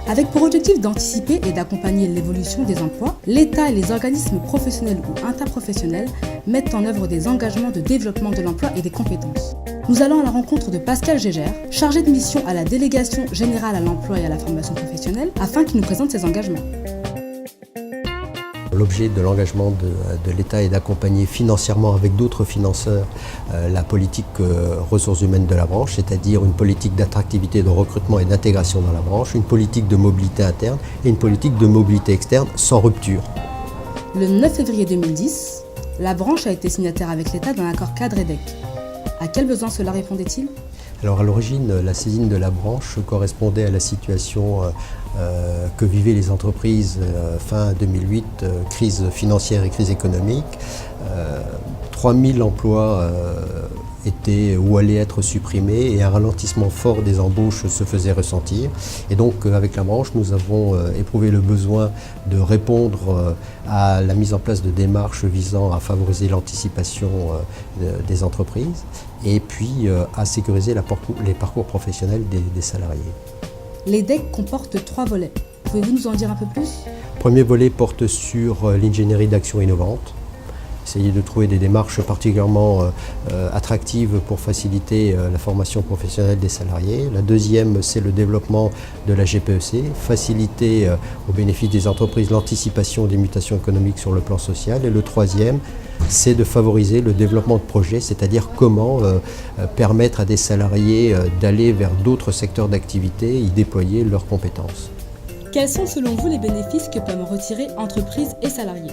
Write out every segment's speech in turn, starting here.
Avec pour objectif d'anticiper et d'accompagner l'évolution des emplois, l'État et les organismes professionnels ou interprofessionnels mettent en œuvre des engagements de développement de l'emploi et des compétences. Nous allons à la rencontre de Pascal Gégère, chargé de mission à la Délégation générale à l'emploi et à la formation professionnelle, afin qu'il nous présente ses engagements. L'objet de l'engagement de l'État est d'accompagner financièrement avec d'autres financeurs la politique ressources humaines de la branche, c'est-à-dire une politique d'attractivité, de recrutement et d'intégration dans la branche, une politique de mobilité interne et une politique de mobilité externe sans rupture. Le 9 février 2010, la branche a été signataire avec l'État d'un accord cadre EDEC. À quel besoin cela répondait-il ? Alors à l'origine, la saisine de la branche correspondait à la situation que vivaient les entreprises fin 2008, crise financière et crise économique. 3000 emplois étaient ou allaient être supprimés et un ralentissement fort des embauches se faisait ressentir. Et donc avec la branche, nous avons éprouvé le besoin de répondre à la mise en place de démarches visant à favoriser l'anticipation des entreprises et puis à sécuriser les parcours professionnels des salariés. L'EDEC comporte 3 volets. Pouvez-vous nous en dire un peu plus ? Le premier volet porte sur l'ingénierie d'action innovante. Essayer de trouver des démarches particulièrement attractives pour faciliter la formation professionnelle des salariés. La deuxième, c'est le développement de la GPEC, faciliter au bénéfice des entreprises l'anticipation des mutations économiques sur le plan social. Et le troisième, c'est de favoriser le développement de projets, c'est-à-dire comment permettre à des salariés d'aller vers d'autres secteurs d'activité et y déployer leurs compétences. Quels sont selon vous les bénéfices que peuvent en retirer entreprises et salariés ?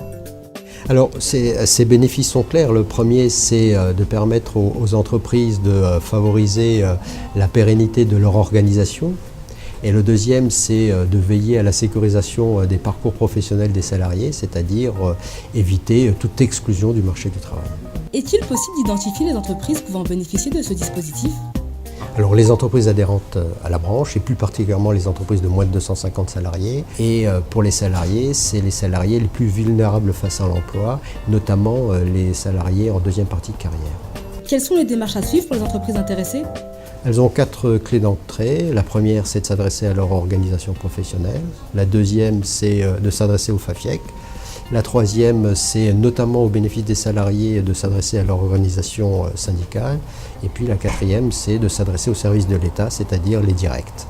Alors, ces bénéfices sont clairs. Le premier, c'est de permettre aux entreprises de favoriser la pérennité de leur organisation. Et le deuxième, c'est de veiller à la sécurisation des parcours professionnels des salariés, c'est-à-dire éviter toute exclusion du marché du travail. Est-il possible d'identifier les entreprises pouvant bénéficier de ce dispositif ? Alors les entreprises adhérentes à la branche et plus particulièrement les entreprises de moins de 250 salariés. Et pour les salariés, c'est les salariés les plus vulnérables face à l'emploi, notamment les salariés en deuxième partie de carrière. Quelles sont les démarches à suivre pour les entreprises intéressées ? Elles ont 4 clés d'entrée. La première, c'est de s'adresser à leur organisation professionnelle. La deuxième, c'est de s'adresser au FAFIEC. La troisième, c'est notamment au bénéfice des salariés de s'adresser à leur organisation syndicale. Et puis la quatrième, c'est de s'adresser aux services de l'État, c'est-à-dire les directs.